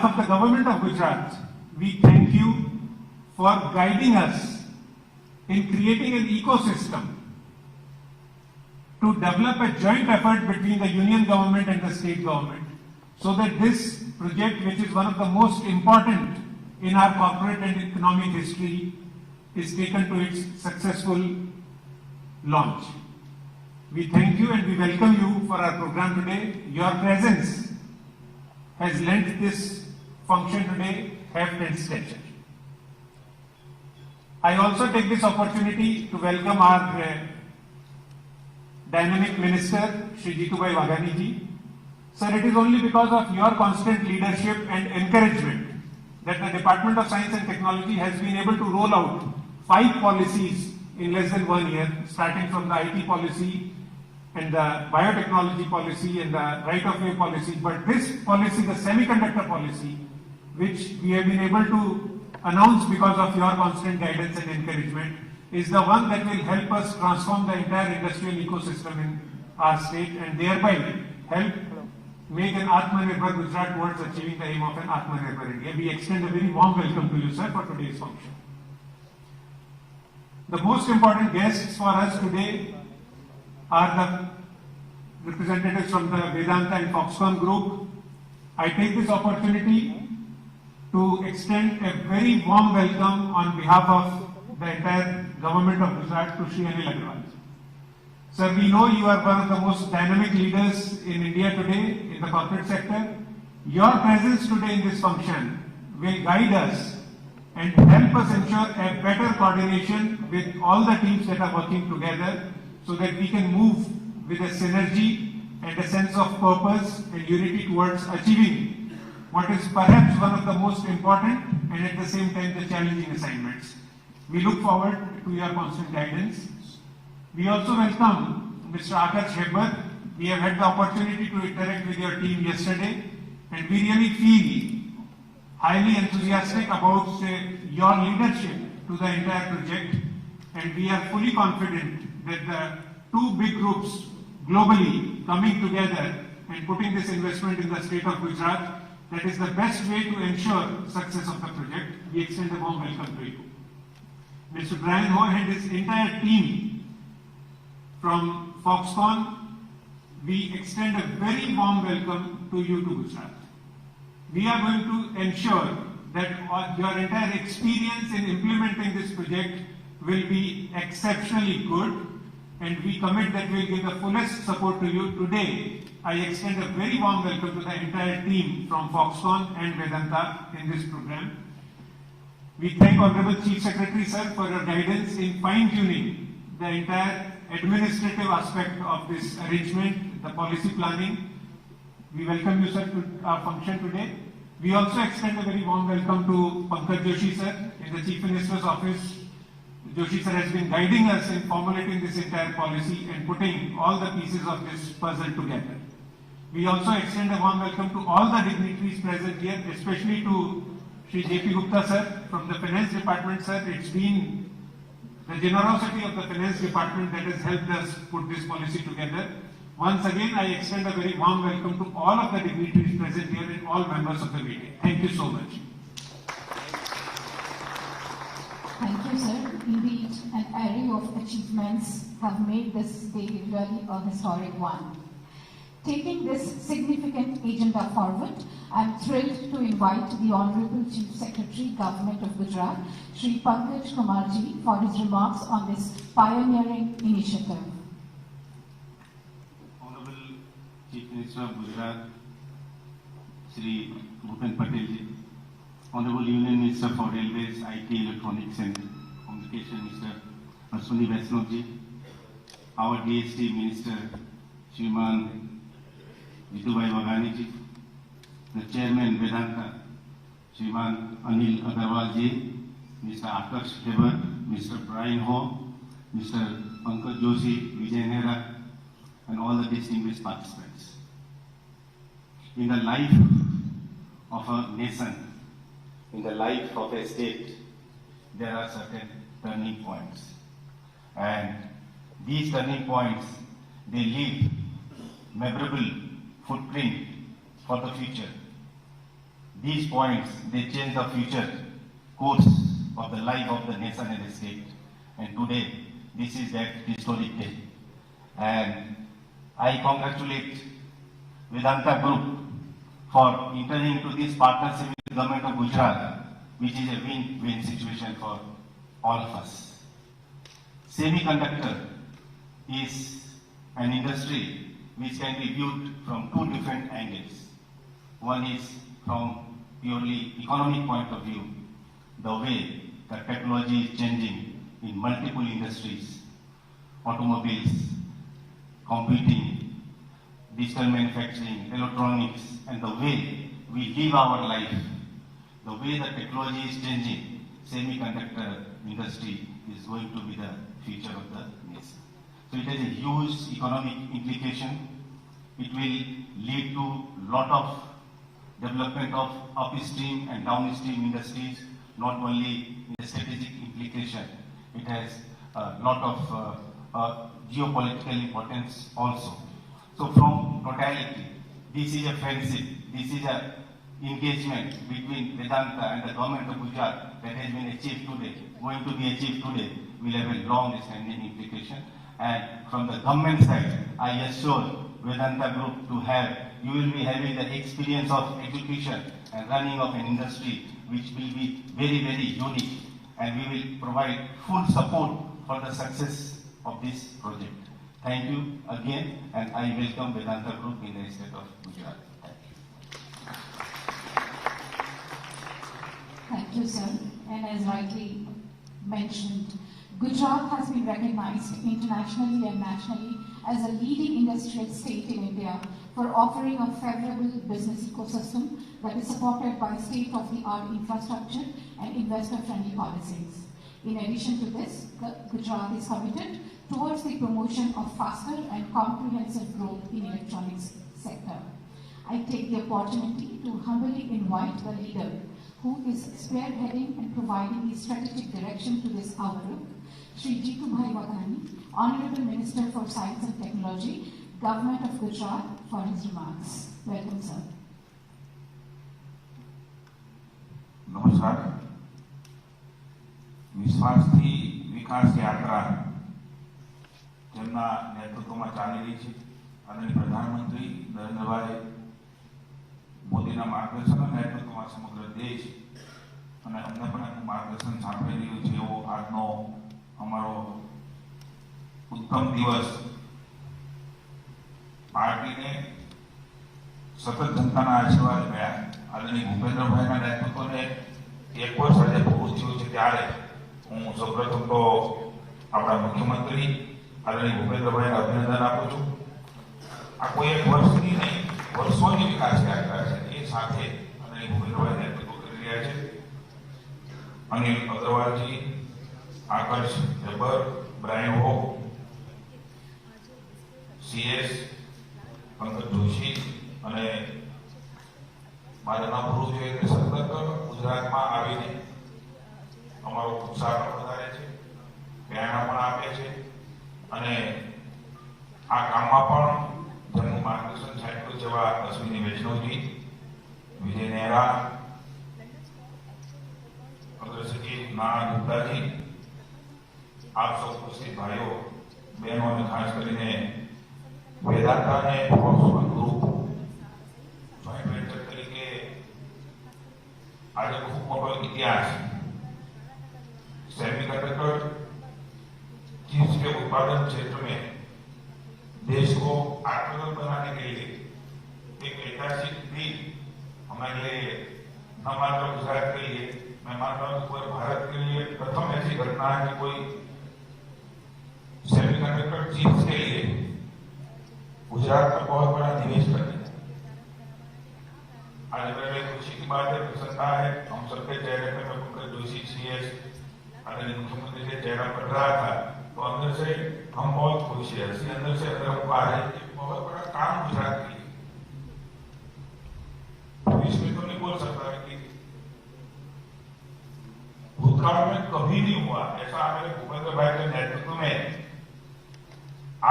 behalf of the government of Gujarat, we thank you for guiding us in creating an ecosystem to develop a joint effort between the union government and the state government, so that this project, which is one of the most important in our corporate and economic history, is taken to its successful launch. We thank you and we welcome you for our program today. Your presence has lent this function today heft and stature. I also take this opportunity to welcome our dynamic minister, Shri Jitubhai Waghani ji. Sir, it is only because of your constant leadership and encouragement that the Department of Science and Technology has been able to roll out 5 policies in less than 1 year, starting from the IT policy and the biotechnology policy and the right-of-way policy. But this policy, the semiconductor policy, which we have been able to announce because of your constant guidance and encouragement, is the one that will help us transform the entire industrial ecosystem in our state and thereby help make an Atmanirbhar Gujarat towards achieving the aim of an Atmanirbhar India. We extend a very warm welcome to you, sir, for today's function. The most important guests for us today are the representatives from the Vedanta and Foxconn group. I take this opportunity to extend a very warm welcome on behalf of the entire government of Gujarat to Shri Anil Agarwal. Sir, we know you are one of the most dynamic leaders in India today in the corporate sector. Your presence today in this function will guide us and help us ensure a better coordination with all the teams that are working together so that we can move with a synergy and a sense of purpose and unity towards achieving what is perhaps one of the most important and at the same time the challenging assignments. We look forward to your constant guidance. We also welcome Mr. Akash Hebbar. We have had the opportunity to interact with your team yesterday and we really feel highly enthusiastic about your leadership to the entire project, and we are fully confident that the 2 big groups globally coming together and putting this investment in the state of Gujarat, that is the best way to ensure success of the project. We extend a warm welcome to you. Mr. Brian Ho and his entire team from Foxconn, we extend a very warm welcome to you to Gujarat. We are going to ensure that your entire experience in implementing this project will be exceptionally good, and we commit that we will give the fullest support to you. Today, I extend a very warm welcome to the entire team from Foxconn and Vedanta in this program. We thank Honorable Chief Secretary, sir, for your guidance in fine-tuning the entire administrative aspect of this arrangement, the policy planning. We welcome you, sir, to our function today. We also extend a very warm welcome to Pankaj Joshi, sir, in the Chief Minister's office. Joshi, sir, has been guiding us in formulating this entire policy and putting all the pieces of this puzzle together. We also extend a warm welcome to all the dignitaries present here, especially to Shri J.P. Gupta, sir, from the Finance Department, sir. It's been the generosity of the Finance Department that has helped us put this policy together. Once again, I extend a very warm welcome to all of the dignitaries present here and all members of the meeting. Thank you so much. Thank you, sir. Indeed, an array of achievements have made this day really a historic one. Taking this significant agenda forward, I am thrilled to invite the Honorable Chief Secretary, Government of Gujarat, Shri Pankaj Kumarji, for his remarks on this pioneering initiative. Chief Minister of Gujarat, Shri Bhupen Patel ji, Honorable Union Minister for Railways, IT, Electronics and Communication, Mr. Ashwini Vaishnav ji, our DST Minister, Shriman Jitubhai Waghani ji, the Chairman Vedanta, Shriman Anil Agarwal ji, Mr. Akash Hebbar, Mr. Brian Ho, Mr. Pankaj Joshi, Vijay Nehra, and all the distinguished participants. In the life of a nation, in the life of a state, there are certain turning points. And these turning points, they leave memorable footprint for the future. these points, they change the future course of the life of the nation and the state. And today, this is that historic day. And I congratulate Vedanta Group for entering into this partnership with the government of Gujarat, which is a win-win situation for all of us. Semiconductor is an industry which can be viewed from two different angles. One is from purely economic point of view, the way the technology is changing in multiple industries, automobiles, computing, digital manufacturing, electronics, and the way we live our life, the way the technology is changing, semiconductor industry is going to be the future of the nation. So it has a huge economic implication. It will lead to lot of development of upstream and downstream industries, not only in the strategic implication, it has a lot of geopolitical importance also. So from totality, this is a friendship, this is a engagement between Vedanta and the government of Gujarat that has been achieved today, going to be achieved today, will have a long-standing implication. And from the government side, I assure Vedanta Group to have, you will be having the experience of execution and running of an industry which will be very, very unique, and we will provide full support for the success of this project. Thank you again, and I welcome Vedanta Group in the state of Gujarat. Thank you, sir. And as rightly mentioned, Gujarat has been recognized internationally and nationally as a leading industrial state in India for offering a favorable business ecosystem that is supported by state-of-the-art infrastructure and investor-friendly policies. In addition to this, Gujarat is committed towards the promotion of faster and comprehensive growth in electronics sector. I take the opportunity to humbly invite the leader who is spearheading and providing the strategic direction to this outlook, Shri Jitubhai Waghani, Honorable Minister for Science and Technology, Government of Gujarat, for his remarks. Welcome, sir. નમસ્કાર. વિશ્વાસથી વિકાસ યાત્રા જેમના નેતૃત્વમાં ચાલી રહી છે, આદરણીય પ્રધાનમંત્રી નરેન્દ્રભાઈ મોદીના માર્ગદર્શન અને નેતૃત્વમાં સમગ્ર દેશ અને અમને પણ એનું માર્ગદર્શન સાંભળી રહ્યું છે એવો આજનો અમારો ઉત્તમ દિવસ. પાર્ટીને સતત જનતાના આશીર્વાદ મળ્યા. આદરણીય ભૂપેન્દ્રભાઈના નેતૃત્વને એક વર્ષ આજે પૂરું થયું છે ત્યારે હું સૌપ્રથમ તો આપણા મુખ્યમંત્રી આદરણીય ભૂપેન્દ્રભાઈને અભિનંદન આપું છું. આ કોઈ એક વર્ષની નહીં, વર્ષોની વિકાસ યાત્રા છે. એ સાથે આદરણીય ભૂપેન્દ્રભાઈ નેતૃત્વ કરી રહ્યા છે. અનિલ અગ્રવાલજી, આકર્ષ જબર, બ્રાયન હો, CS પંકજ જોશી અને મારે ન ભૂલવું જોઈએ કે સતત ગુજરાતમાં આવીને અમારો ઉત્સાહ પણ વધારે છે, પ્રેરણા પણ આપે છે અને આ કામમાં પણ જેમનું માર્ગદર્શન સાંપડ્યું છે એવા અશ્વિની વૈષ્ણવજી, વિજય નેહરા, અગ્ર સચિવ નાણા ગુપ્તાજી, આપ સૌ ઉપસ્થિત ભાઈઓ બહેનો અને ખાસ કરીને વેદાંતા અને ફોક્સકોન ગ્રુપ જોઈન્ટ વેન્ચર તરીકે આજે ખૂબ મોટો ઇતિહાસ सेमीकंडक्टर चीज के उत्पादन क्षेत्र में देश को आत्मनिर्भर बनाने के लिए एक ऐतिहासिक दिन हमारे लिए न मात्र गुजरात के लिए, मैं मानता हूँ पूरे भारत के लिए प्रथम ऐसी घटना है कि कोई सेमीकंडक्टर चीज के लिए गुजरात में बहुत बड़ा निवेश करने. आज मेरे खुशी की बात है, प्रसन्नता है. हम सबके चेहरे पे पंकज जोशी CS आदरणीय मुख्यमंत्री के चेहरा पर रहा था तो अंदर से हम बहुत खुश है. ऐसी अंदर से अगर हम पा रहे हैं कि बहुत बड़ा काम गुजरात की भविष्य में तो नहीं बोल सकता कि भूतकाल में कभी नहीं हुआ ऐसा. मेरे भूपेंद्र भाई के नेतृत्व में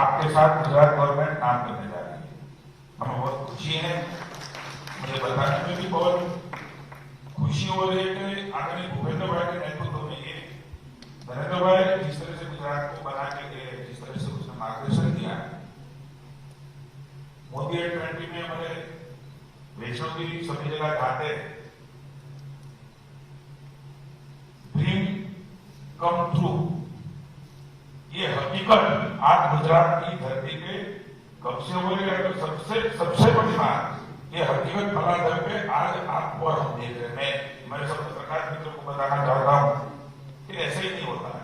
आपके साथ गुजरात गवर्नमेंट काम करने जा रही है. हमें बहुत खुशी है. मुझे बताने में भी बहुत खुशी हो रही है कि आदरणीय भूपेंद्र भाई के नेतृत्व में ये नरेंद्र भाई जिस तरह से गुजरात को बना के जिस तरह से उसने मार्गदर्शन किया, मोदी G20 में हमारे वैष्णो की सभी जगह जाते, ड्रीम कम ट्रू, ये हकीकत आज गुजरात की धरती पे कब से हो रही है। तो सबसे बड़ी बात ये हकीकत बना दर पे आज आपको और हम देख रहे हैं। मैं सब पत्रकार मित्रों को बताना चाहता हूँ कि ऐसे ही नहीं होता है।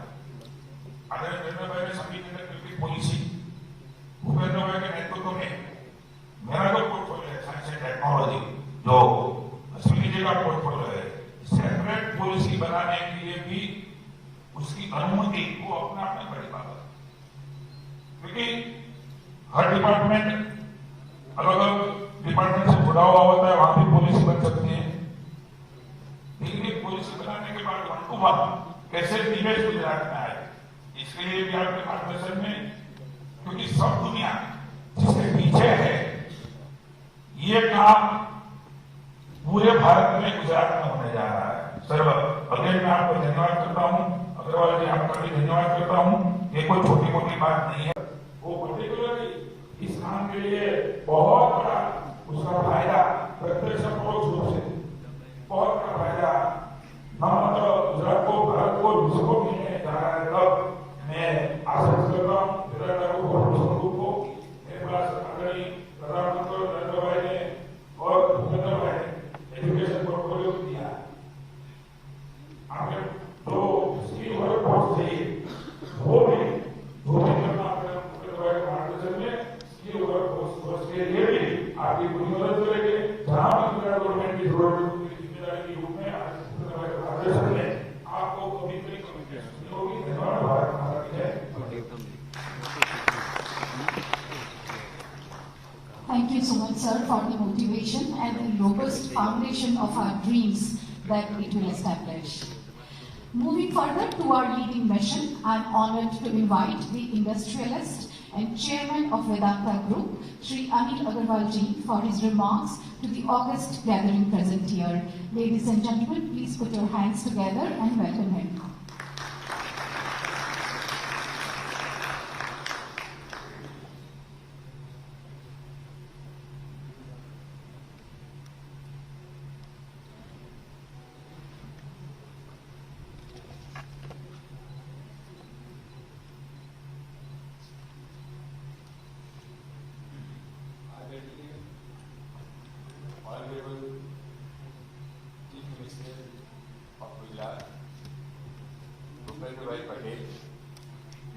आदरणीय नरेंद्र भाई ने संविधान पॉलिसी भूपेंद्र भाई के नेतृत्व में मेरा जो पोर्टफोलियो है साइंस एंड टेक्नोलॉजी, जो अश्विनी जी का पोर्टफोलियो है, सेपरेट पॉलिसी बनाने के लिए भी उसकी अनुमति वो अपना अपना बड़ी बात है। क्योंकि हर डिपार्टमेंट अलग अलग डिपार्टमेंट से जुड़ा हुआ होता है, वहां भी पॉलिसी बन सकती है। लेकिन एक पॉलिसी बनाने के बाद 1 to 1 कैसे निवेश गुजरात में आए, इसके लिए भी आपके मार्गदर्शन में, क्योंकि सब दुनिया जिसके पीछे है, ये काम पूरे भारत में गुजरात में होने जा रहा है। सर अगेन मैं आपको धन्यवाद करता हूँ, अग्रवाल जी आपका भी धन्यवाद करता हूँ। ये कोई छोटी मोटी बात नहीं है, वो पर्टिकुलरली इस काम के लिए बहुत बड़ा उसका फायदा प्रत्यक्ष परोक्ष रूप से बहुत बड़ा फायदा न मात्र गुजरात को, भारत को, विश्व को मिलने जा रहा है। तब मैं आशा करता हूँ मेरे पास आदरणीय प्रधानमंत्री नरेंद्र भाई ने और भूपेंद्र भाई ने एजुकेशन पोर्टफोलियो दिया। आपने जो स्किल वर्कफोर्स चाहिए वो भी करना भूपेंद्र भाई के मार्गदर्शन में स्किल वर्कफोर्स के लिए भी आपकी पूरी मदद करेंगे। जहां भी गवर्नमेंट की जरूरत होगी जिम्मेदारी के रूप में भूपेंद्र भाई के मार्गदर्शन में आपको कभी होगी। धन्यवाद। भारत माता की जय। Thank you so much, sir, for the motivation and the robust foundation of our dreams that it will establish. Moving further to our leading mission, I am honored to invite the industrialist and chairman of Vedanta Group, Shri Anil Agarwal ji, for his remarks to the August gathering present here. Ladies and gentlemen, please put your hands together and welcome him. Honorable Chief Minister of Gujarat, Bhupendra Bhai Patel,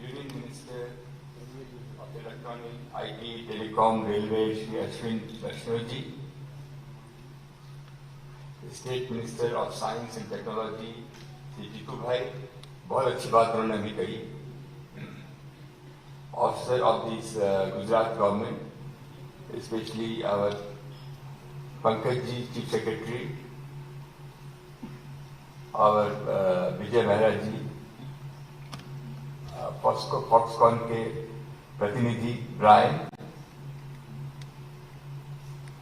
Union Minister of Electronic, IT, Telecom, Railway, Shri Ashwin Vaishnav, State Minister of Science and Technology, Shri Jitu Bhai, बहुत अच्छी बात उन्होंने अभी कही। Officer of this Gujarat government, especially our Pankaj ji, Chief Secretary, our Vijay Mehra ji, Foxconn के प्रतिनिधि Brian,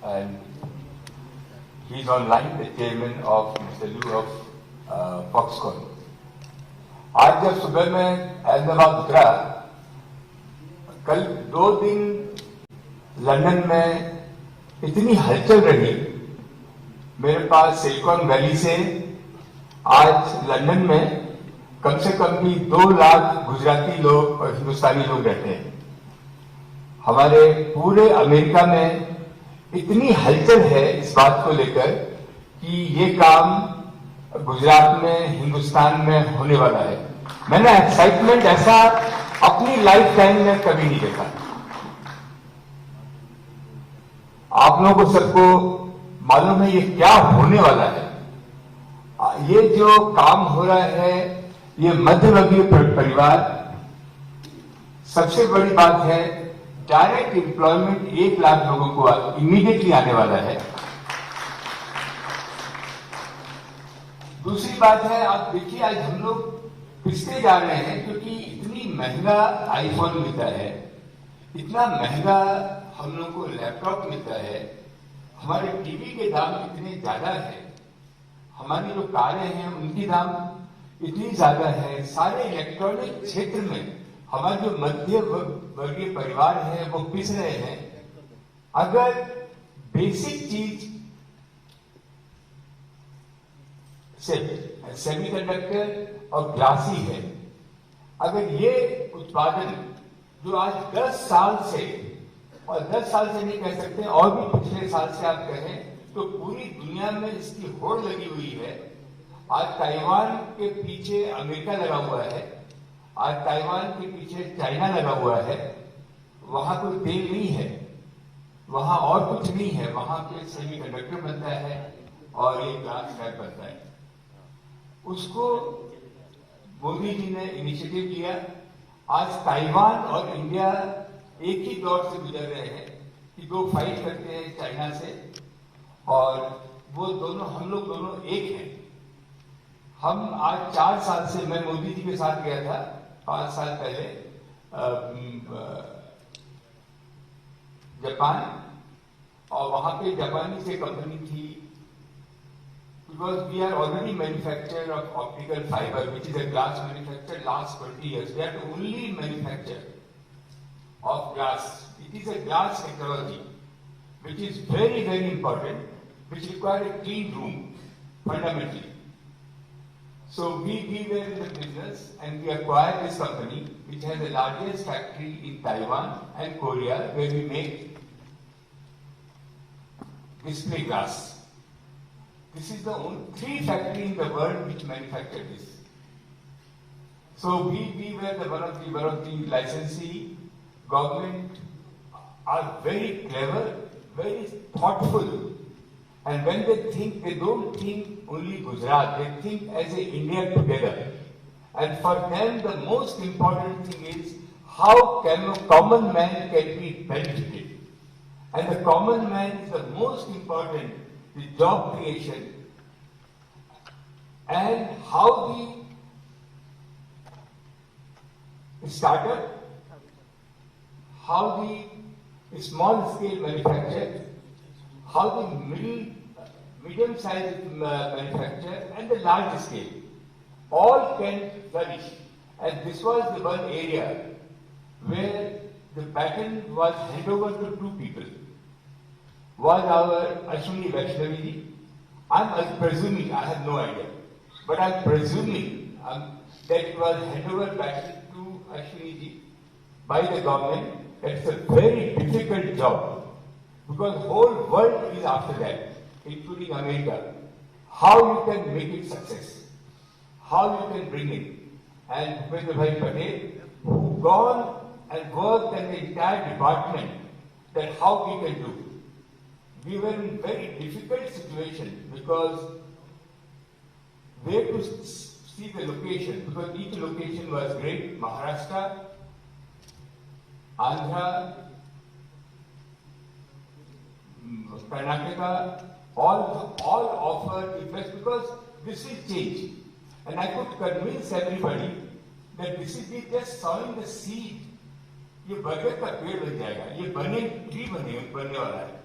and he is online, the chairman of Mr. Liu of Foxconn. आज जब सुबह मैं अहमदाबाद उतरा, कल 2 दिन लंदन में इतनी हलचल रही। मेरे पास सिलिकॉन वैली से आज लंदन में कम से कम भी 2 लाख गुजराती लोग और हिंदुस्तानी लोग रहते हैं। हमारे पूरे अमेरिका में इतनी हलचल है इस बात को लेकर कि ये काम गुजरात में, हिंदुस्तान में होने वाला है। मैंने एक्साइटमेंट ऐसा अपनी लाइफ टाइम में कभी नहीं देखा। आप लोगों को सबको मालूम है ये क्या होने वाला है। ये जो काम हो रहा है, ये मध्यवर्गीय परिवार, सबसे बड़ी बात है डायरेक्ट एम्प्लॉयमेंट 1 लाख लोगों को इमीडिएटली आने वाला है। दूसरी बात है, आप देखिए आज हम लोग पिछते जा रहे हैं क्योंकि इतनी महंगा आईफोन मिलता है, इतना महंगा हम लोग को लैपटॉप मिलता है, हमारे टीवी के दाम इतने ज्यादा है, हमारी जो कारें हैं उनकी दाम इतनी ज्यादा है, सारे इलेक्ट्रॉनिक क्षेत्र में हमारे जो मध्य वर्गीय परिवार है वो पिस रहे हैं। अगर बेसिक चीज सेमीकंडक्टर और ग्लास ही है, अगर ये उत्पादन जो आज 10 साल से, और 10 साल से नहीं कह सकते और भी पिछले साल से आप कहें तो पूरी दुनिया में इसकी होड़ लगी हुई है। आज ताइवान के पीछे अमेरिका लगा हुआ है, आज ताइवान के पीछे चाइना लगा हुआ है। वहां कोई तेल नहीं है, वहां और कुछ नहीं है, वहां पे सेमीकंडक्टर बनता है और एक ग्लास फैब बनता है। उसको मोदी जी ने इनिशिएटिव लिया। आज ताइवान और इंडिया एक ही दौर से गुजर रहे हैं कि दो फाइट करते हैं चाइना से, और वो दोनों, हम लोग दोनों एक हैं। हम आज 4 साल से, मैं मोदी जी के साथ गया था 5 साल पहले जापान, और वहां पे जापानी से कंपनी थी, because we are already manufacturer of optical fiber, which is a glass manufacturer last 20 years. We are the only manufacturer of glass. It is a glass technology, which is very, very important, which require a clean room, fundamentally. So we were in the business and we acquired this company, which has the largest factory in Taiwan and Korea, where we make display glass. This is the only 3 factory in the world which manufacture this. So we were one of the licensee. Government are very clever, very thoughtful, and when they think, they don't think only Gujarat, they think as a India together. And for them, the most important thing is how can a common man can be benefited. And the common man is the most important, the job creation, and how the startup, how the small scale manufacture, how the medium-sized manufacture and the large scale, all can flourish. And this was the one area where the baton was handed over to 2 people. Was our Ashwini Vaishnavi ji. I'm presuming, I have no idea, but I'm presuming that it was handed over back to Ashwini ji by the government. It's a very difficult job because the whole world is after that, including America. How you can make it success, how you can bring it. And Bhupendra Bhai Patel, who gone and worked in the entire department, that how we can do. We were in very difficult situation because where to see the location, because each location was great. Maharashtra, Andhra, Karnataka, all offered interest because this is change. And I could convince everybody that this is just sowing the seed. ये बरगद का पेड़ बन जाएगा, ये बने tree बनने वाला है।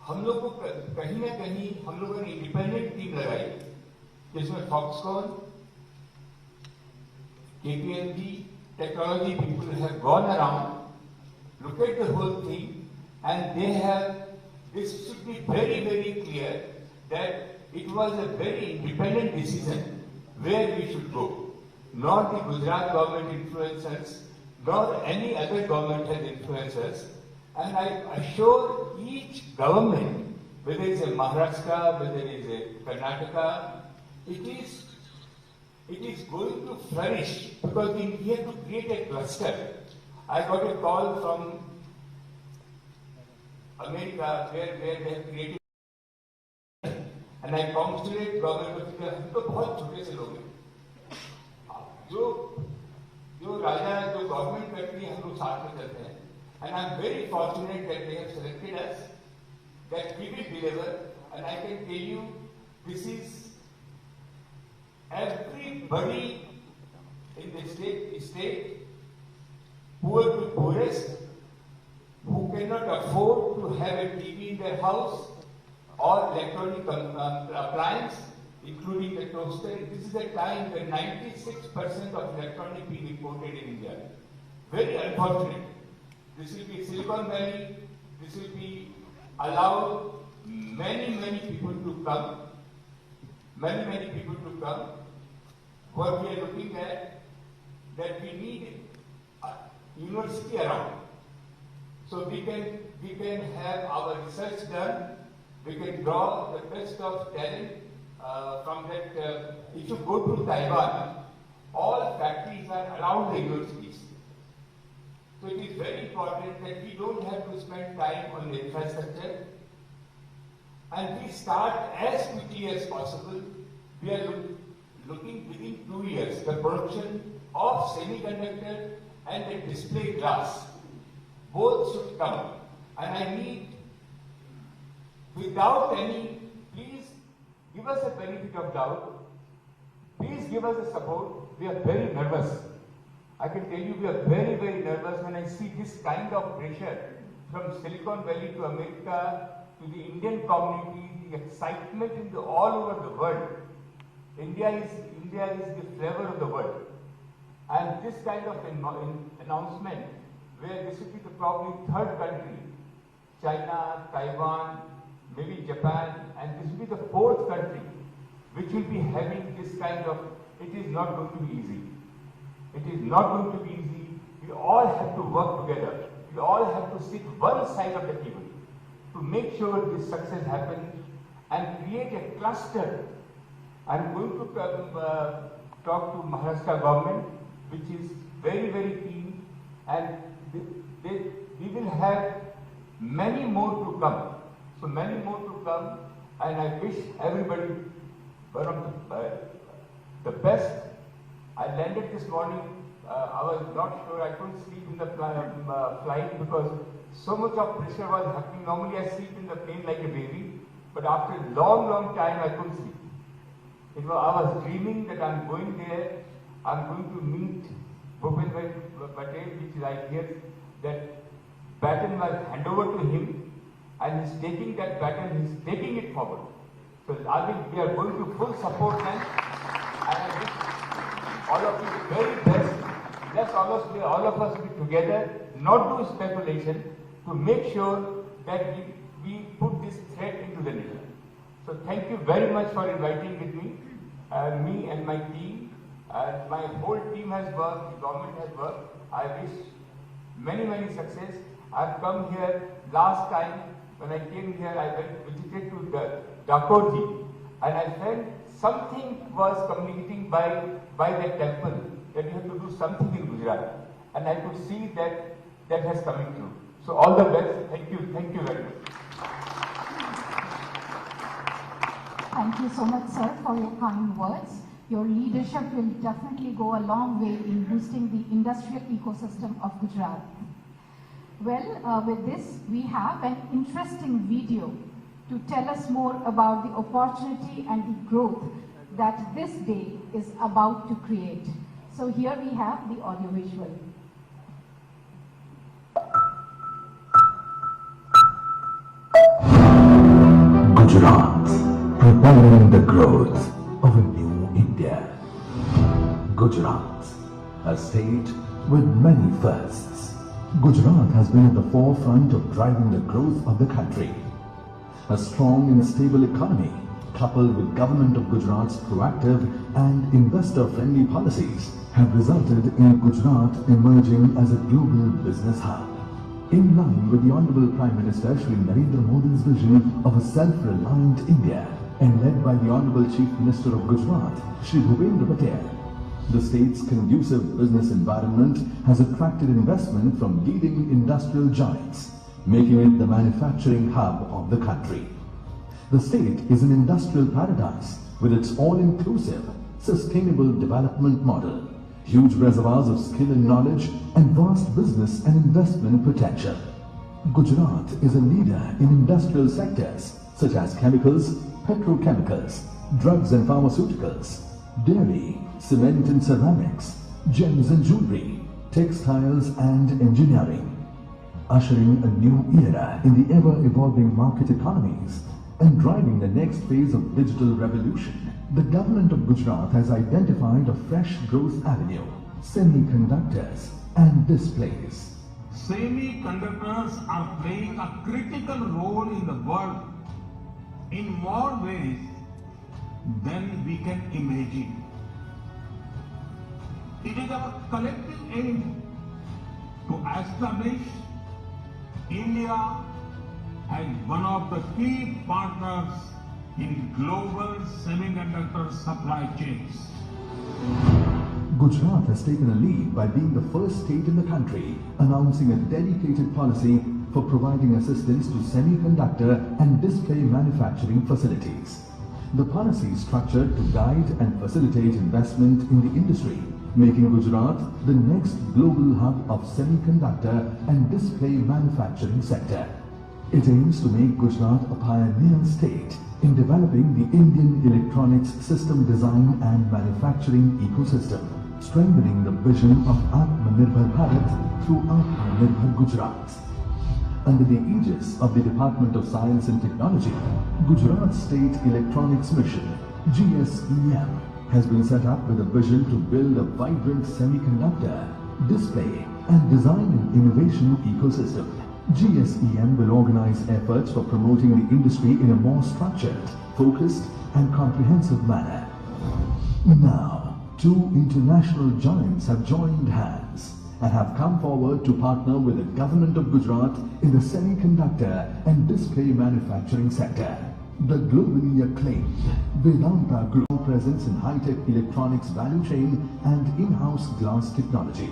हम लोग को कहीं ना कहीं हम लोगों ने इंडिपेंडेंट टीम लगाई, जिसमें Foxconn, KPMG, technology people have gone around, look at the whole thing, and they have, this should be very, very clear that it was a very independent decision where we should go. Not the Gujarat government influenced us, nor any other government has influenced us. And I assure each government, whether it's a Maharashtra, whether it's a Karnataka, it is going to flourish because we have to create a cluster. I got a call from America where they have created, and I congratulate government of India. हम तो बहुत छोटे से लोग हैं, जो राजा जो government करती है हम लोग साथ में चलते हैं. And I'm very fortunate that they have selected us, that we will deliver. And I can tell you, this is everybody in the state, poor to poorest, who cannot afford to have a TV in their house or electronic appliance, including the toaster. This is a time when 96% of electronic being imported in India. Very unfortunate. This will be Silicon Valley. This will be allow many people to come. Many people to come. What we are looking at, that we need a university around. So we can have our research done. We can draw the best of talent from that. If you go to Taiwan, all factories are around the universities. So it is very important that we don't have to spend time on the infrastructure, and we start as quickly as possible. We are looking within 2 years the production of semiconductor and the display glass. Both should come, and I need, without any, please give us a benefit of doubt. Please give us a support. We are very nervous. I can tell you we are very nervous when I see this kind of pressure from Silicon Valley to America to the Indian community, the excitement all over the world. India is the flavor of the world. And this kind of announcement, where this will be the probably third country, China, Taiwan, maybe Japan, and this will be the fourth country which will be having this kind of, it is not going to be easy. It is not going to be easy. We all have to work together. We all have to sit one side of the table to make sure this success happens and create a cluster. I'm going to talk to Maharashtra government, which is very keen, and we will have many more to come. So many more to come, and I wish everybody one of the best. I landed this morning. I was not sure. I couldn't sleep in the flight because so much of pressure was happening. Normally I sleep in the plane like a baby, but after a long time I couldn't sleep. I was dreaming that I'm going there. I'm going to meet Bhupen Patel, which I hear that baton was handed over to him, and he's taking that baton. He's taking it forward. So we are going to full support them, and I wish all of you the very best. Let's all of us be together, not do speculation, to make sure that we put this threat into the nation. So thank you very much for inviting with me and my team. My whole team has worked, the government has worked. I wish many success. I've come here last time when I came here. I visited to Dakorji, and I felt something was communicating by that temple that we have to do something in Gujarat, and I could see that has coming through. So all the best. Thank you very much. Thank you so much, sir, for your kind words. Your leadership will definitely go a long way in boosting the industrial ecosystem of Gujarat. Well, with this, we have an interesting video to tell us more about the opportunity and the growth that this day is about to create. So here we have the audiovisual. Gujarat, propelling the growth of a new India. Gujarat, a state with many firsts. Gujarat has been at the forefront of driving the growth of the country. A strong and stable economy, coupled with Government of Gujarat's proactive and investor-friendly policies, have resulted in Gujarat emerging as a global business hub. In line with the Honorable Prime Minister Shri Narendra Modi's vision of a self-reliant India, and led by the Honorable Chief Minister of Gujarat, Shri Bhupen Patel, the state's conducive business environment has attracted investment from leading industrial giants, making it the manufacturing hub of the country. The state is an industrial paradise with its all-inclusive, sustainable development model, huge reservoirs of skill and knowledge, and vast business and investment potential. Gujarat is a leader in industrial sectors such as chemicals, petrochemicals, drugs and pharmaceuticals, dairy, cement and ceramics, gems and jewelry, textiles and engineering, ushering a new era in the ever-evolving market economies and driving the next phase of digital revolution The government of Gujarat has identified a fresh growth avenue, semiconductors and displays. Semiconductors are playing a critical role in the world in more ways than we can imagine. It is our collective aim to establish India as one of the key partners in global semiconductor supply chains. Gujarat has taken a lead by being the first state in the country announcing a dedicated policy for providing assistance to semiconductor and display manufacturing facilities. The policy is structured to guide and facilitate investment in the industry, making Gujarat the next global hub of semiconductor and display manufacturing sector. It aims to make Gujarat a pioneer state in developing the Indian electronics system design and manufacturing ecosystem, strengthening the vision of Atmanirbhar Bharat through Atmanirbhar Gujarat. Under the aegis of the Department of Science and Technology, Gujarat State Electronics Mission, GSEM, has been set up with a vision to build a vibrant semiconductor, display and design and innovation ecosystem. GSEM will organize efforts for promoting the industry in a more structured, focused and comprehensive manner. Now, two international giants have joined hands and have come forward to partner with the government of Gujarat in the semiconductor and display manufacturing sector. The globally acclaimed Vedanta Group presence in high-tech electronics value chain and in-house glass technology.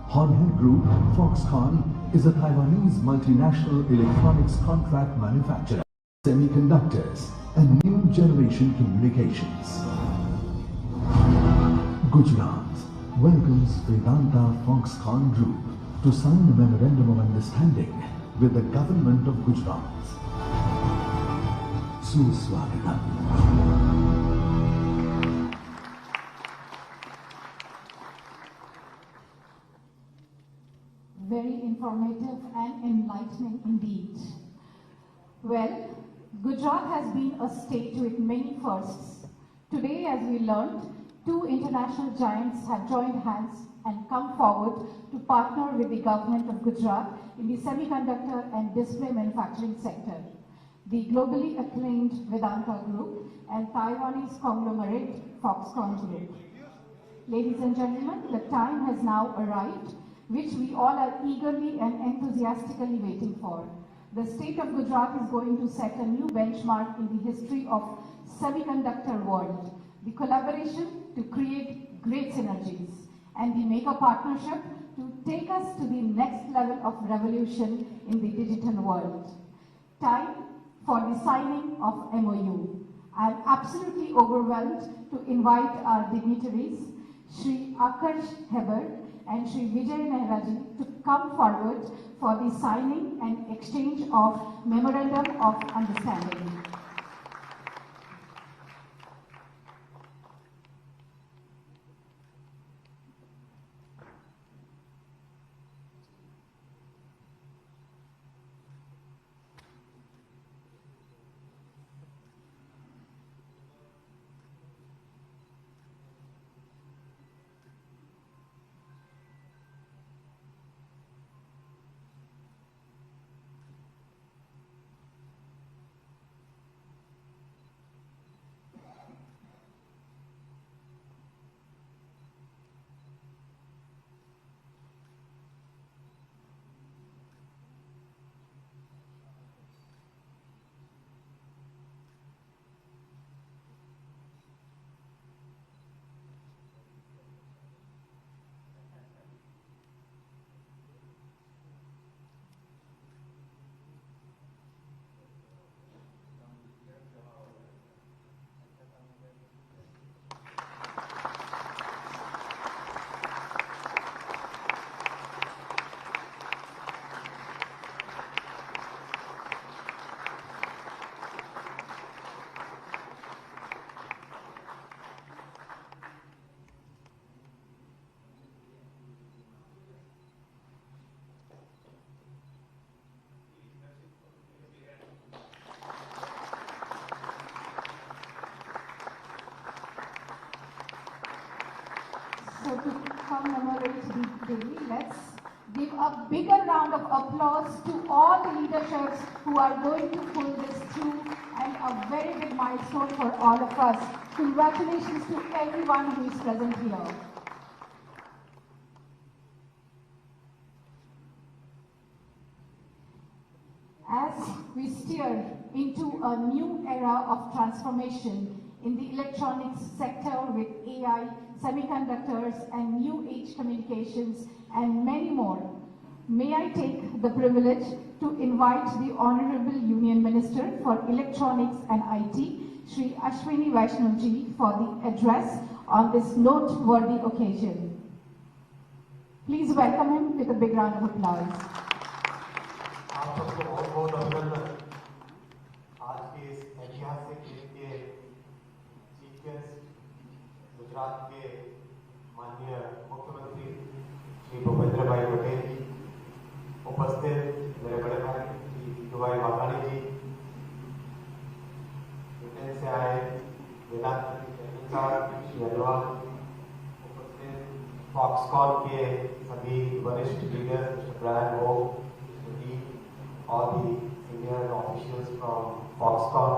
Hornhead Group, Foxconn, is a Taiwanese multinational electronics contract manufacturer, semiconductors and new generation communications. Gujarat welcomes Vedanta Foxconn Group to sign a memorandum of understanding with the government of Gujarat. Suswagatam. Very informative and enlightening indeed. Well, Gujarat has been a state with many firsts. Today, as we learned, two international giants have joined hands and come forward to partner with the government of Gujarat in the semiconductor and display manufacturing sector. The globally acclaimed Vedanta Group and Taiwanese conglomerate Foxconn Group. Ladies and gentlemen, the time has now arrived, which we all are eagerly and enthusiastically waiting for. The state of Gujarat is going to set a new benchmark in the history of semiconductor world. The collaboration to create great synergies and the mega partnership to take us to the next level of revolution in the digital world. Time for the signing of MoU. I am absolutely overwhelmed to invite our dignitaries, Shri Akarsh Heber and Shri Vijay Nehraji, to come forward for the signing and exchange of Memorandum of Understanding. So to commemorate the day, let's give a bigger round of applause to all the leaderships who are going to pull this through, and a very big milestone for all of us. Congratulations to everyone who is present here. As we steer into a new era of transformation in the electronics sector with AI, semiconductors, and new age communications, and many more, may I take the privilege to invite the Honorable Union Minister for Electronics and IT, Shri Ashwini Vaishnav-ji, for the address on this noteworthy occasion. Please welcome him with a big round of applause. आप सबको बहुत बहुत अभिनंदन। आज के इस ऐतिहासिक दिन के चीफ गेस्ट गुजरात के माननीय मुख्यमंत्री श्री भूपेंद्र भाई पटेल जी, उपस्थित मेरे बड़े भाई श्री जीतू भाई वाघाणी जी, ब्रिटेन से आए वेदांत श्री अग्रवाल, उपस्थित फॉक्सकॉन के सभी वरिष्ठ लीडर्स, मिस्टर ब्रायन वो, all the senior officials from Foxconn,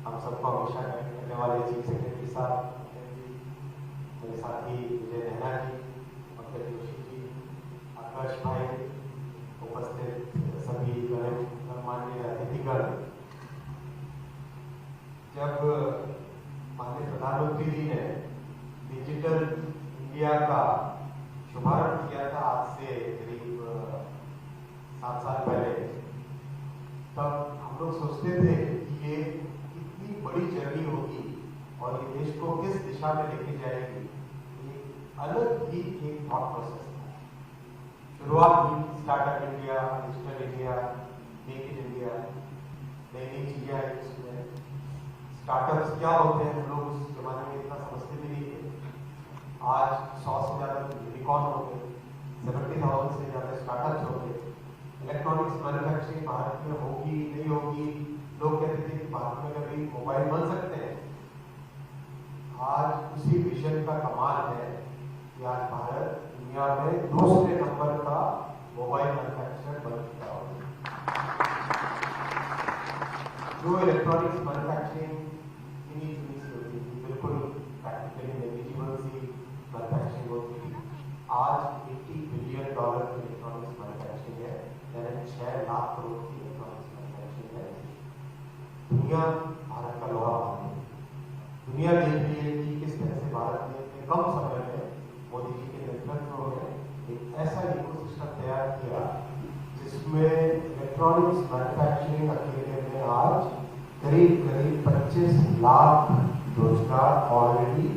हम सबको हमेशा करने वाले चीफ सेक्रेटरी साहब, मेरे साथी विजय नेहरा जी, पंकज जोशी जी, आकाश भाई, उपस्थित सभी गणमान्य अतिथिगण। जब माननीय प्रधानमंत्री जी ने डिजिटल इंडिया का शुभारंभ किया था आज से करीब 7 साल पहले, तब हम लोग सोचते थे कि ये कितनी बड़ी जर्नी होगी और ये देश को किस दिशा में लेके जाएगी। एक अलग ही एक थॉट प्रोसेस था। शुरुआत हुई startup India, digital India, make in India, नई नई चीजें आई उसमें। स्टार्टअप्स क्या होते हैं हम लोग उस जमाने में इतना समझते भी नहीं थे। आज 100 से ज्यादा यूनिकॉर्न हो गए, 70,000 से ज्यादा स्टार्टअप्स हो गए। इलेक्ट्रॉनिक्स मैन्युफैक्चरिंग भारत में होगी नहीं होगी, लोग कहते थे कि भारत में कभी मोबाइल बन सकते हैं। आज उसी विजन का कमाल है कि आज भारत दुनिया में दूसरे नंबर का मोबाइल मैन्युफैक्चरर बन चुका है। जो इलेक्ट्रॉनिक्स मैन्युफैक्चरिंग इन्हीं चीज से होती थी, बिल्कुल प्रैक्टिकली नेग्लिजिबल सी मैन्युफैक्चरिंग होती थी, आज $80 बिलियन की इलेक्ट्रॉनिक्स मैन्युफैक्चरिंग है, यानी 6 लाख करोड़ की इलेक्ट्रॉनिक्स मैन्युफैक्चरिंग है। दुनिया भारत का लोहा मान है। दुनिया देख रही है कि किस तरह से भारत ने इतने कम समय में मोदी जी के नेतृत्व में एक ऐसा इकोसिस्टम तैयार किया जिसमें इलेक्ट्रॉनिक्स मैन्युफैक्चरिंग अकेले में आज करीब 25 लाख रोजगार ऑलरेडी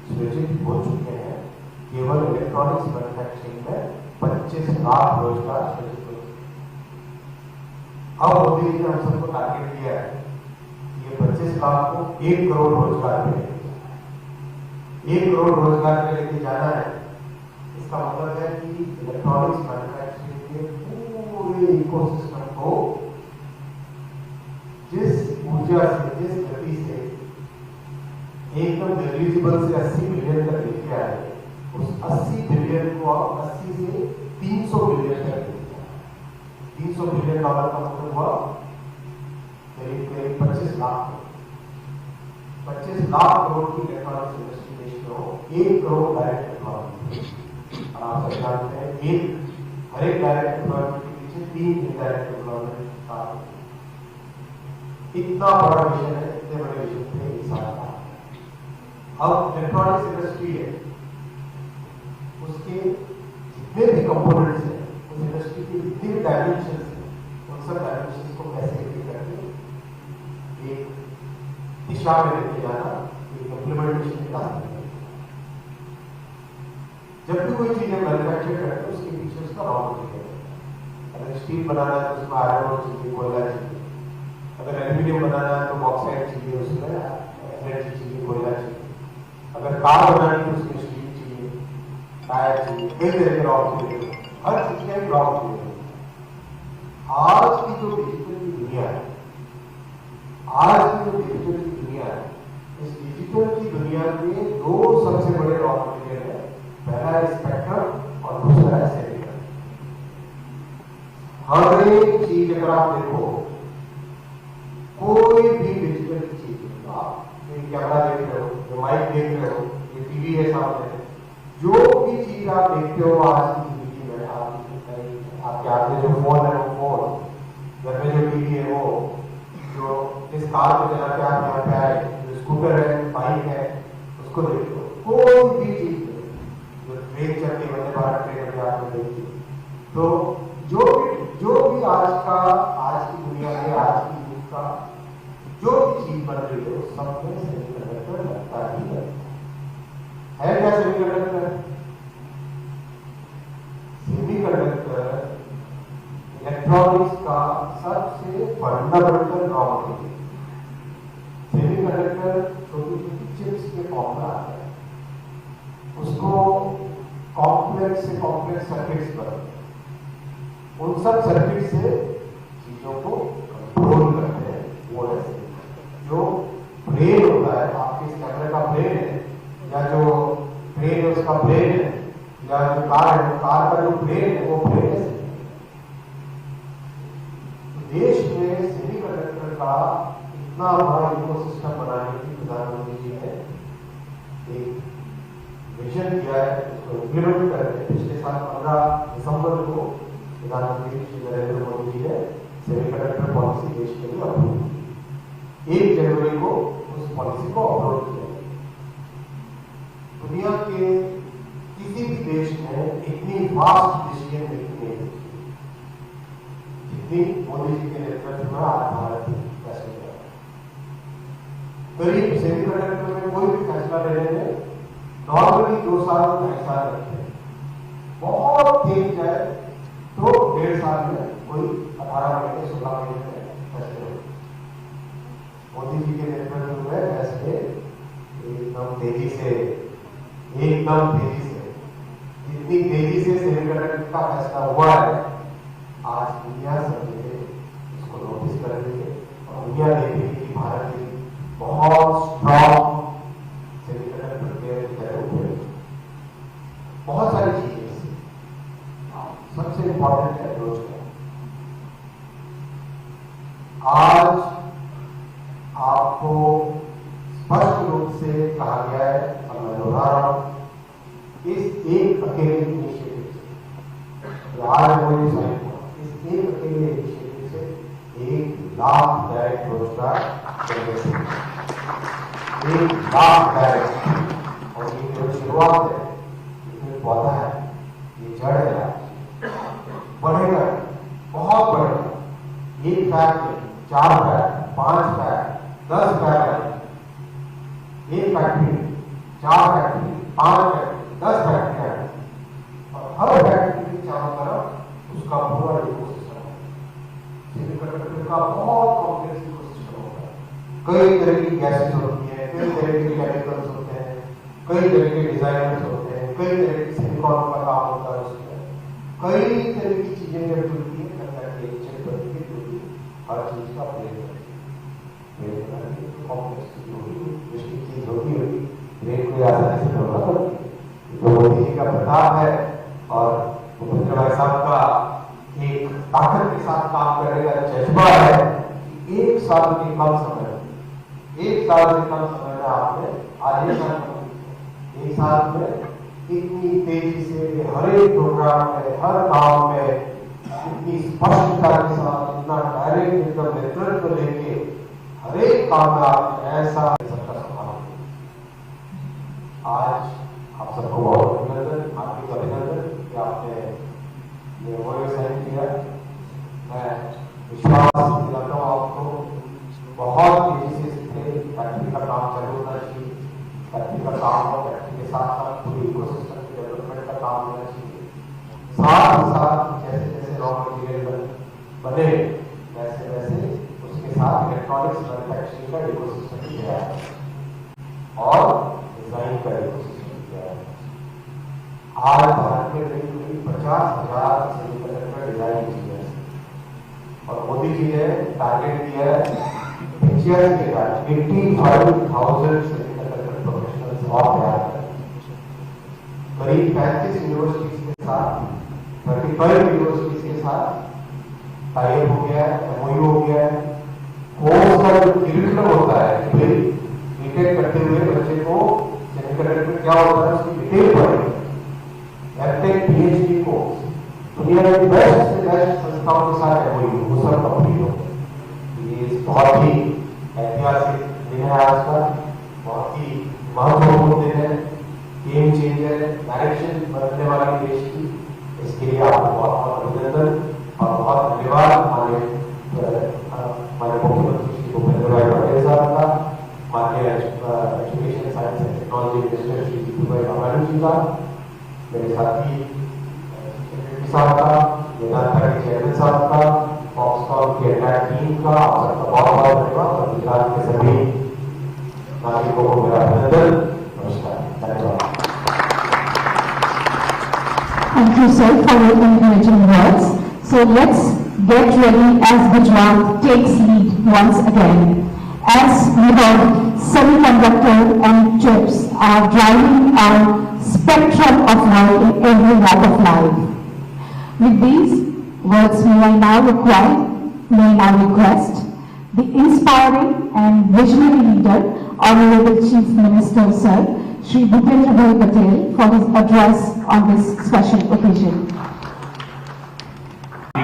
सृजित हो चुके हैं। केवल इलेक्ट्रॉनिक्स मैन्युफैक्चरिंग में 25 लाख रोजगार सृजित हो चुके हैं। अब मोदी जी ने हम सबको टारगेट दिया है कि ये 25 लाख को 1 करोड़ रोजगार पे 1 करोड़ रोजगार पे लेके जाना है। इसका मतलब है कि इलेक्ट्रॉनिक्स मैन्युफैक्चरिंग के पूरे इकोसिस्टम को जिस ऊर्जा से, जिस गति से एकदम नेग्लिजिबल से 80 बिलियन तक लेके आए, उस 80 बिलियन को आप 80 से 300 बिलियन तक लेके जाए। $300 बिलियन का मतलब हुआ करीब 25 लाख 25 लाख करोड़ की इलेक्ट्रॉनिक्स इंडस्ट्री देश में हो, 1 करोड़ डायरेक्ट एम्प्लॉयमेंट। आप सब जानते हैं हर एक डायरेक्ट एम्प्लॉयमेंट के पीछे 3 इनडायरेक्ट एम्प्लॉयमेंट काम होते हैं। इतना बड़ा विजन है, इतने बड़े विजन थे इस साल का। अब इलेक्ट्रॉनिक्स इंडस्ट्री है, उसके जितने भी कंपोनेंट्स हैं, उस इंडस्ट्री के जितने भी डायमेंशंस हैं, उन सब डायमेंशंस को कैसे लेके करके एक दिशा में लेके जाना, एक इम्प्लीमेंटेशन का है। जब भी कोई चीज मैन्युफैक्चर करते हैं उसके पीछे उसका रॉ मटेरियल है। अगर स्टील बनाना है तो उसमें आयरन और चाहिए, कोयला चाहिए। अगर एल्यूमिनियम बनाना है तो बॉक्साइट चाहिए, उसमें एनर्जी चाहिए, कोयला चाहिए। अगर कार बनानी है तो उसमें स्टील चाहिए, टायर चाहिए, कई तरह के रॉ मटेरियल, हर चीज का एक रॉ मटेरियल। आज की जो डिजिटल की दुनिया है, आज की जो डिजिटल की दुनिया है, इस डिजिटल की दुनिया के 2 सबसे बड़े रॉ मटेरियल है, पहला है स्पेक्ट्रम और दूसरा है सेमिकंडक्टर। हर एक चीज अगर आप देखो, कोई भी डिजिटल चीज, आप कैमरा देख रहे हो, जो माइक देख रहे हो, ये टीवी है सामने, जो भी चीज आप देखते हो आज की जिंदगी में, आपके हाथ में जो फोन है वो फोन, घर में जो टीवी है वो, जो इस कार को चला के आप यहाँ पे आए, जो स्कूटर है, बाइक है, उसको देखते हो। कोई भी चीज जो ट्रेन चलती है, वंदे भारत ट्रेन अभी आपने देखी, तो जो भी आज की दुनिया में, आज की युग का जो भी चीज बन रही है, उस सब में सेमीकंडक्टर लगता ही है क्या सेमीकंडक्टर? सेमीकंडक्टर इलेक्ट्रॉनिक्स का सबसे फंडामेंटल रॉ मटेरियल। सेमीकंडक्टर छोटी छोटी चिप्स के फॉर्म में आता है, उसको कॉम्प्लेक्स से कॉम्प्लेक्स सर्किट्स बनते हैं, उन सब सर्किट से चीजों को कंट्रोल करते हैं। वो है जो ब्रेन होता है, आपके इस कैमरे का ब्रेन है, या जो ट्रेन है उसका ब्रेन है, या जो कार है, कार का जो ब्रेन है वो ब्रेन है। देश में सेमीकंडक्टर का इतना बड़ा इकोसिस्टम बनाने की प्रधानमंत्री जी ने एक विजन दिया है, उसको इम्प्लीमेंट कर रहे हैं। पिछले साल 15 दिसंबर को प्रधानमंत्री श्री नरेंद्र मोदी जी ने सेमीकंडक्टर पॉलिसी देश के लिए अप्रूव की। 1 जनवरी को उस पॉलिसी को अप्रूव किया। दुनिया के किसी भी देश में इतनी फास्ट डिसीजन मेकिंग नहीं होती जितनी मोदी जी के नेतृत्व में आज भारत फैसले कर रहा है। करीब सेमीकंडक्टर में कोई भी फैसला लेने में नॉर्मली 2 साल 2.5 साल लगते हैं, बहुत तेज जाए तो 1.5 साल में कोई 18 महीने 16 महीने में फैसले होते। मोदी जी के नेतृत्व में फैसले एकदम तेजी से जितनी तेजी से सेमीकंडक्टर का फैसला हुआ है, आज दुनिया समझे इसको नोटिस कर रही है और दुनिया देख रही है कि भारत की बहुत स्ट्रॉन्ग सेमीकंडक्टर के बहुत सारी चीजें। सबसे इंपॉर्टेंट है रोजगार। आज आपको स्पष्ट रूप से कहा गया है, और मैं दोहरा रहा हूं, इस एक अकेले इनिशिएटिव से, आज कोई साइन हुआ, इस एक अकेले इनिशिएटिव से 1 लाख डायरेक्ट रोजगार बनने से 1 लाख डायरेक्ट। और ये जो शुरुआत है, इसमें पौधा है, ये जड़ है, बढ़ेगा, बहुत बढ़ेगा। 1 factory, 4 factory, 5 factory, 10 factory, 1 factory, 4 factory, 5 factory, 10 फैक्ट्रियां हैं, और हर फैक्ट्री के चारों तरफ उसका पूरा इकोसिस्टम है। सेमीकंडक्टर का बहुत कॉम्प्लेक्स इकोसिस्टम होता है। कई तरह की गैसेस होती हैं, कई तरह के केमिकल्स होते हैं, कई तरह के डिजाइनर्स होते हैं, कई तरह के सिलिकॉन का काम होता है उसमें, कई तरह की चीजें जब जुड़ती है तब जाके एक चीज बनती है, जो हर चीज का ब्रेन कॉम्प्लेक्स चीज होगी, ब्रेन को आसानी से ढूंढना पड़ती है। तो मोदी जी का प्रताप है और भूपेंद्र भाई साहब का एक ताकत के साथ काम करने का जज्बा है कि 1 साल के कम समय में आपने आज 1 साल में इतनी तेजी से हर एक प्रोग्राम में, हर काम में इतनी स्पष्टता के साथ, इतना डायरेक्ट एकदम नेतृत्व लेके हर एक काम में आपने ऐसा सबका संभाल। आज आप सबको बहुत अभिनंदन, आपकी अभिनंदन कि आपने ये MoU साइन किया। मैं विश्वास दिलाता हूँ आपको, बहुत तेजी से फैक्ट्री का काम चालू होना चाहिए, फैक्ट्री का काम हो, फैक्ट्री के साथ साथ पूरी इकोसिस्टम के डेवलपमेंट का काम होना चाहिए। साथ ही साथ जैसे जैसे रॉ मटेरियल बने, वैसे वैसे उसके साथ इलेक्ट्रॉनिक्स मैन्युफैक्चरिंग का इकोसिस्टम भी है और डिजाइन का इकोसिस्टम भी है। आज भारत में करीब 50,000 सेमीकंडक्टर डिजाइन इंजीनियर्स, और मोदी जी ने टारगेट दिया है 85,000 सेमीकंडक्टर प्रोफेशनल्स और तैयार करें। करीब 35 यूनिवर्सिटीज के साथ 35 यूनिवर्सिटीज के साथ टाइप हो गया है, MoU हो गया है। कोर्स का जो करिकुलम होता है, फिर बीटेक करते हुए बच्चे को सेमीकंडक्टर में क्या होता है उसकी डिटेल पढ़ेंगे। एमटेक PhD कोर्स दुनिया में बेस्ट से बेस्ट संस्थाओं के साथ MoU वो सब कंप्लीट हो गए। ये बहुत ही ऐतिहासिक दिन है आज का, बहुत ही महत्वपूर्ण दिन है, गेम चेंजर डायरेक्शन बदलने वाली देश की। इसके लिए आपको बहुत बहुत अभिनंदन और बहुत धन्यवाद हमारे मुख्यमंत्री श्री भूपेंद्र भाई पटेल साहब का, माननीय education science and technology minister Shri Jitubhai Vaghani ji का, मेरे साथी सेक्रेटरी साहब का, वेदांता के चेयरमैन साहब का, फॉक्सकॉन की एंटायर टीम का, आप सबका बहुत बहुत धन्यवाद और गुजरात के सभी नागरिकों को मेरा अभिनंदन। नमस्कार, धन्यवाद। Thank you, sir, for your encouraging words. So let's get ready as Gujarat takes lead once again. As we heard, semiconductor and chips are driving our spectrum of life in every walk of life. With these words, may I now request the inspiring and visionary leader, Honorable Chief Minister, Sir, Shri Bhupendra Bhai Patel, for his address on this special occasion.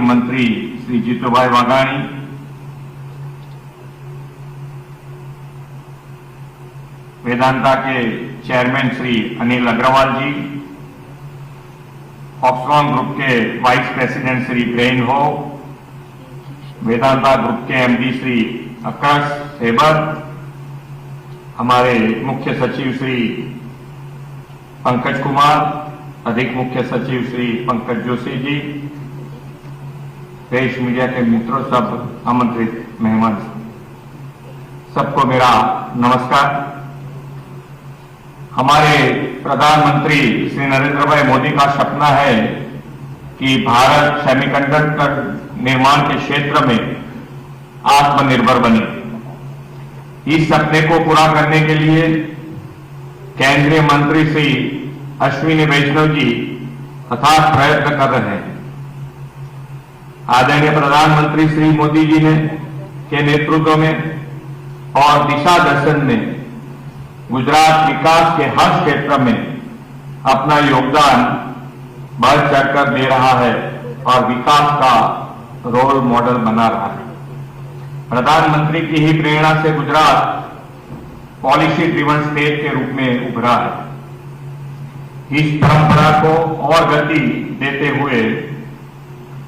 मंत्री श्री जीतूभाई वाघानी, वेदांता के chairman Shri Anil Agarwal जी, Foxconn group के vice president Shri brain हो, Vedanta group के MD Shri Akash sabre, हमारे मुख्य सचिव श्री पंकज कुमार, अधिक मुख्य सचिव श्री पंकज जोशी जी, प्रेस मीडिया के मित्रों, सब आमंत्रित मेहमान, सबको मेरा नमस्कार। हमारे प्रधानमंत्री श्री नरेंद्र भाई मोदी का सपना है कि भारत सेमीकंडक्टर निर्माण के क्षेत्र में आत्मनिर्भर बने। इस सपने को पूरा करने के लिए केंद्रीय मंत्री श्री अश्विनी वैष्णव जी अथाक प्रयत्न कर रहे हैं। आदरणीय प्रधानमंत्री श्री मोदी जी ने के नेतृत्व में और दिशा दर्शन में गुजरात विकास के हर क्षेत्र में अपना योगदान बढ़ चढ़कर दे रहा है और विकास का रोल मॉडल बना रहा है। प्रधानमंत्री की ही प्रेरणा से गुजरात पॉलिसी ड्रिवन स्टेट के रूप में उभरा है। इस परंपरा को और गति देते हुए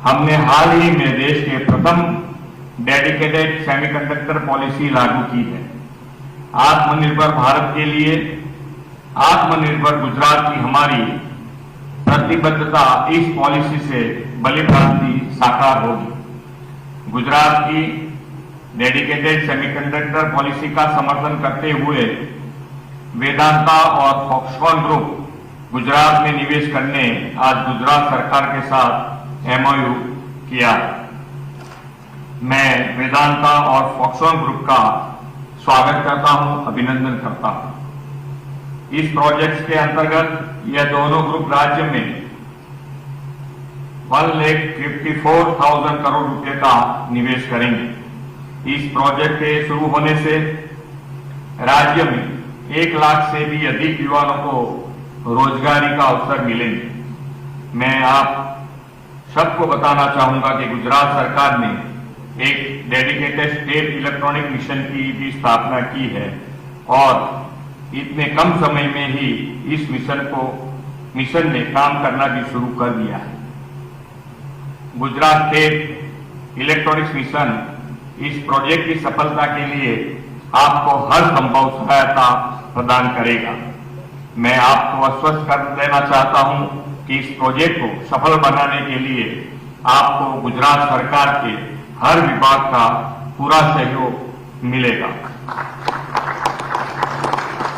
हमने हाल ही में देश के प्रथम डेडिकेटेड सेमीकंडक्टर पॉलिसी लागू की है। आत्मनिर्भर भारत के लिए आत्मनिर्भर गुजरात की हमारी प्रतिबद्धता इस पॉलिसी से भलीभांति साकार होगी। गुजरात की डेडिकेटेड सेमीकंडक्टर पॉलिसी का समर्थन करते हुए वेदांता और फॉक्सकॉन ग्रुप गुजरात में निवेश करने आज गुजरात सरकार के साथ MoU किया। मैं वेदांता और फॉक्सकॉन ग्रुप का स्वागत करता हूं, अभिनंदन करता हूं। इस प्रोजेक्ट के अंतर्गत यह दोनों ग्रुप राज्य में 1,54,000 करोड़ रुपए का निवेश करेंगे। इस प्रोजेक्ट के शुरू होने से राज्य में 1 लाख से भी अधिक युवाओं को रोजगारी का अवसर मिलेंगे। मैं आप सबको बताना चाहूंगा कि गुजरात सरकार ने एक डेडिकेटेड स्टेट इलेक्ट्रॉनिक मिशन की भी स्थापना की है और इतने कम समय में ही इस मिशन ने काम करना भी शुरू कर दिया है। गुजरात स्टेट इलेक्ट्रॉनिक्स मिशन इस प्रोजेक्ट की सफलता के लिए आपको हर संभव सहायता प्रदान करेगा। मैं आपको आश्वस्त कर देना चाहता हूं कि इस प्रोजेक्ट को सफल बनाने के लिए आपको गुजरात सरकार के हर विभाग का पूरा सहयोग मिलेगा।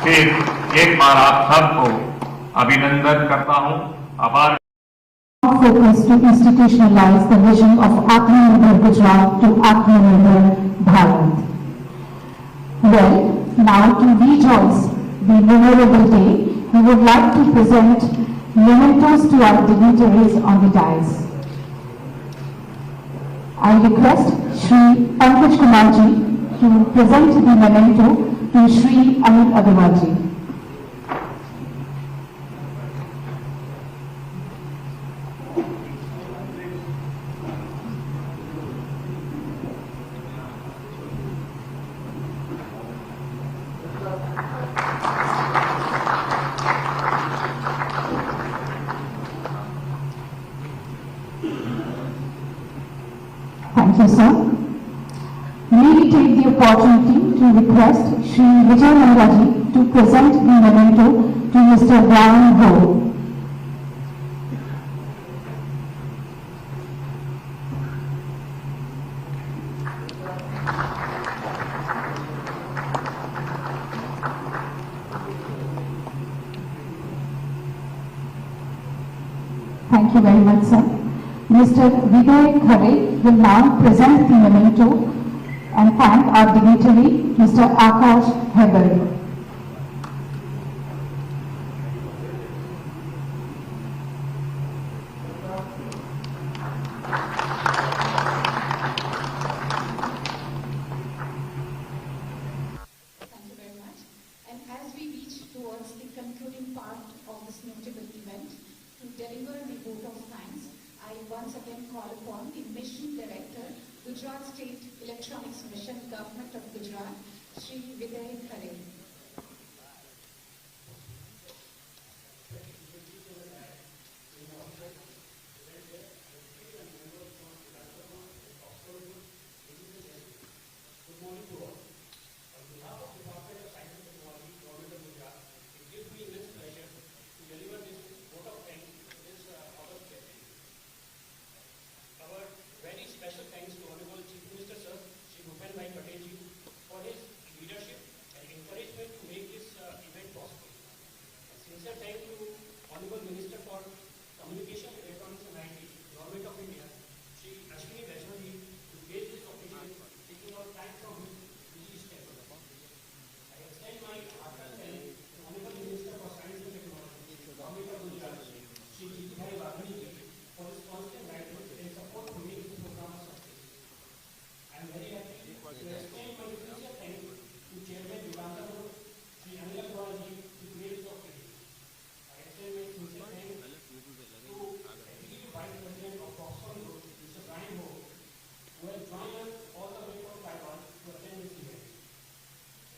फिर एक बार आप सबको अभिनंदन करता हूं, आभार। Focus to institutionalize the vision of Atmanirbhar Gujarat to Atmanirbhar Bharat. Well, now to rejoice the memorable day, we would like to present Mementos to our dignitaries on the dais. I request Shri Pankaj Kumarji to present the memento to Shri Anil Agarwalji. Thank you, sir. May we take the opportunity to request Shri Vijay Nandaji to present the memento to Mr. Brian Ho. Thank you very much, sir. Mr. Vijay Khare will now present the memento and thank our dignitary, Mr. Akash Hebel. Thank you very much. And as we reach towards the concluding part of this notable event, to deliver the vote of thanks, I once again call upon the Mission Director, Gujarat State Electronics Mission, Government of Gujarat, Shri Vijay Khare. Special thanks to Honorable Chief Minister Sir, Shri Bhupen Bhai Patel ji, for his leadership and encouragement to make this event possible. A sincere thank to Honorable Minister for Communication, Electronics and IT, Government of India, Shri Ashwini Vaishnav ji, to grace this occasion, taking out time from his busy schedule. I extend my heartfelt thanks to Honorable Minister for Science and Technology, Government of Gujarat, Shri Jitbhai Waghani ji, for his constant guidance and support to make this program a success. I am very happy to extend my sincere thanks to Chairman Vedanta Board, Shri Anil Agarwalji, to create this occasion. I extend my sincere thanks to Executive Vice President of Foxconn Group, Mr. Brian Ho, who has joined us all the way from Taiwan to attend this event.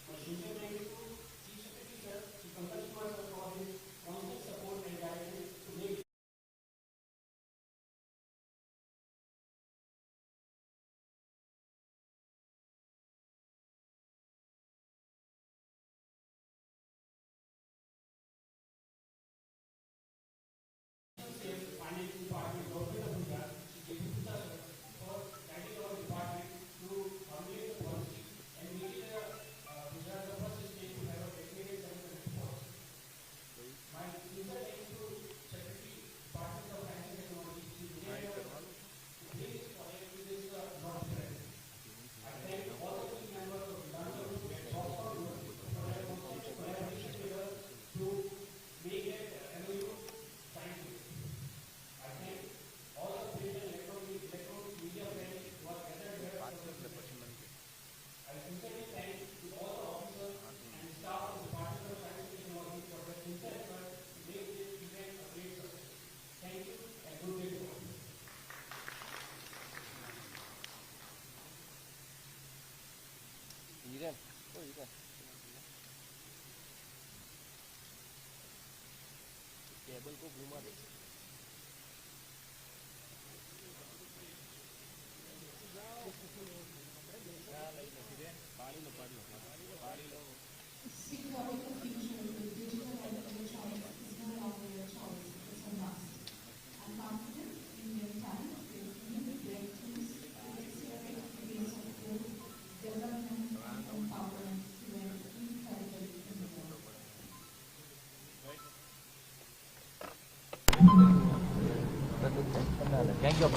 My sincere thanks to Chief Secretary Sir, Shri Pankaj Kumar Sir, for his constant support and guidance to make Finance Department, Government of Gujarat, Shri Jitbhai Sir, for guiding our department to formulate the policy and making Gujarat the first state to have a dedicated semiconductor policy. My sincere thanks to Secretary, Department of Science and Technology, Shri Vijay Khare, to bring this project to this launch event. I thank all the team members of Vedanta Group and Foxconn Group for their constant collaboration with us to make that MoU scientific. I thank all the print and electronic media friends who are gathered here for this event. I sincerely thank to all the officers and staff of the Department of Science and Technology for their sincere effort to make this event a great success. Thank you and good day to all. Table को घुमा दे Securing the future with digital and electronics is no longer a choice, it's a must. I'm confident in your talent with new breakthroughs to accelerate the pace of growth, development, and empowerment to an incredible in the world. Thank you